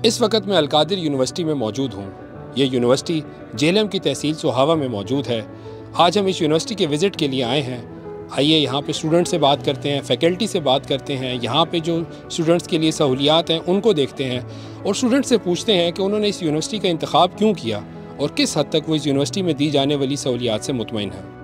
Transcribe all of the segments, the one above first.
इस वक्त मैं अलकादिर यूनिवर्सिटी में मौजूद हूँ। ये यूनिवर्सिटी जेएलएम की तहसील सोहावा में मौजूद है। आज हम इस यूनिवर्सिटी के विज़िट के लिए आए हैं। आइए यहाँ पे स्टूडेंट से बात करते हैं, फैकल्टी से बात करते हैं, यहाँ पे जो स्टूडेंट्स के लिए सहूलियात हैं उनको देखते हैं और स्टूडेंट से पूछते हैं कि उन्होंने इस यूनिवर्सिटी का इंतखाब क्यों किया और किस हद तक वो इस यूनिवर्सिटी में दी जाने वाली सहूलियात से मुतमईन हैं।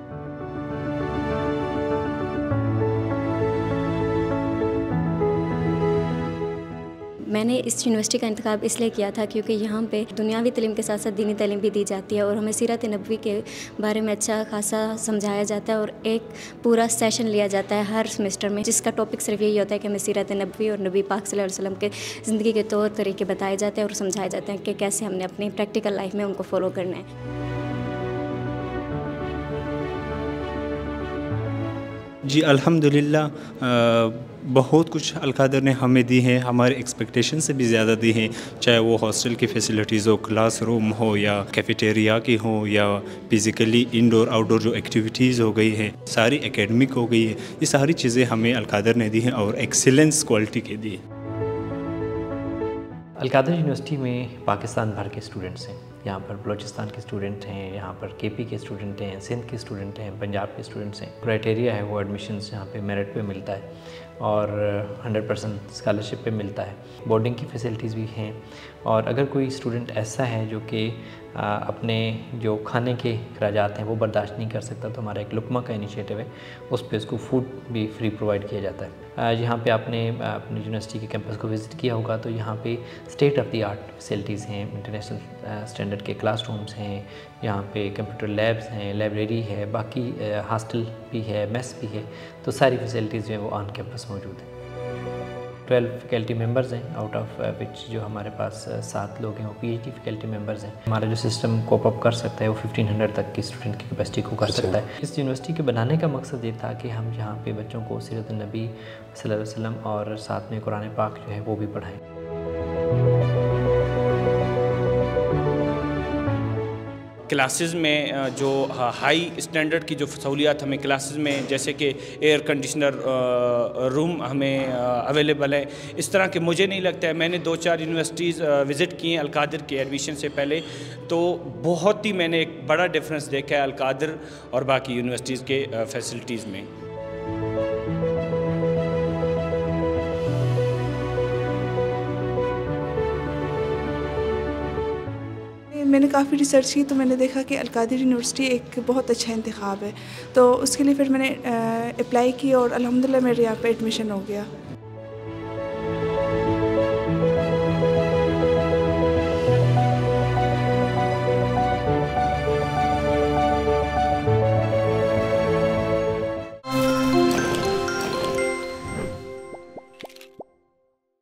मैंने इस यूनिवर्सिटी का इंतखाब इसलिए किया था क्योंकि यहाँ पे दुनियावी तालीम के साथ साथ दीनी तालीम भी दी जाती है और हमें सीरत नबवी के बारे में अच्छा खासा समझाया जाता है और एक पूरा सेशन लिया जाता है हर सेमेस्टर में, जिसका टॉपिक सिर्फ यही होता है कि हमें सीरत नबवी और नबी पाक सल्लल्लाहु अलैहि वसल्लम के ज़िंदगी के तौर तरीके बताए जाते हैं और समझाए जाते हैं कि कैसे हमने अपनी प्रैक्टिकल लाइफ में उनको फॉलो करना है। जी अल्हम्दुलिल्लाह बहुत कुछ अलकादिर ने हमें दी हैं, हमारे एक्सपेक्टेशन से भी ज़्यादा दी हैं, चाहे वो हॉस्टल की फ़ैसिलिटीज़ हो, क्लासरूम हो या कैफ़ेटेरिया की हो या फिज़िकली इंडोर आउटडोर जो एक्टिविटीज़ हो गई हैं, सारी एकेडमिक हो गई है, ये सारी चीज़ें हमें अलकादिर ने दी हैं और एक्सीलेंस क्वालिटी के दी है। अलकादिर यूनिवर्सिटी में पाकिस्तान भर के स्टूडेंट्स हैं। यहाँ पर बलूचिस्तान के स्टूडेंट हैं, यहाँ पर केपी के स्टूडेंट हैं, सिंध के स्टूडेंट हैं, पंजाब के स्टूडेंट्स हैं। क्राइटेरिया है वो एडमिशन्स यहाँ पे मेरिट पे मिलता है और 100% स्कॉलरशिप पे मिलता है। बोर्डिंग की फैसिलिटीज़ भी हैं और अगर कोई स्टूडेंट ऐसा है जो कि अपने जो खाने के अखराजात हैं वो बर्दाश्त नहीं कर सकता, तो हमारा एक लुकमा का इनिशिएटिव है, उस पर उसको फूड भी फ्री प्रोवाइड किया जाता है। यहाँ पे आपने अपनी यूनिवर्सिटी के कैंपस को विज़िट किया होगा तो यहाँ पे state of the art facilities हैं, इंटरनेशनल स्टैंडर्ड के क्लासरूम्स हैं, यहाँ पे कंप्यूटर लैब्स हैं, लाइब्रेरी है, बाकी हॉस्टल भी है, मेस भी है, तो सारी फैसिलिटीज़ जो है वो ऑन कैंपस मौजूद हैं। 12 फैकल्टी मेंबर्स हैं, आउट ऑफ विच जो हमारे पास 7 लोग हैं वो पीएचडी फैकल्टी मेंबर्स हैं। हमारा जो सिस्टम कोप अप कर सकता है वो 1500 तक की स्टूडेंट की कैपेसिटी को कर सकता है। इस यूनिवर्सिटी के बनाने का मकसद ये था कि हम यहाँ पे बच्चों को सीरत नबी सल्लल्लाहु अलैहि वसल्लम और साथ में कुरान पाक जो है वो भी पढ़ाएँ। क्लासेस में जो हाई स्टैंडर्ड की जो सहूलियात हमें क्लासेस में, जैसे कि एयर कंडीशनर रूम हमें अवेलेबल है, इस तरह के मुझे नहीं लगता है। मैंने 2-4 यूनिवर्सिटीज़ विज़िट की हैं अलकादिर के एडमिशन से पहले, तो बहुत ही मैंने एक बड़ा डिफरेंस देखा है अलकादिर और बाकी यूनिवर्सिटीज़ के फैसिलिटीज़ में। मैंने काफ़ी रिसर्च की तो मैंने देखा कि अलकादिर यूनिवर्सिटी एक बहुत अच्छा इंतखाब है, तो उसके लिए फिर मैंने अप्लाई की और अल्हम्दुलिल्लाह मेरे यहाँ पे एडमिशन हो गया।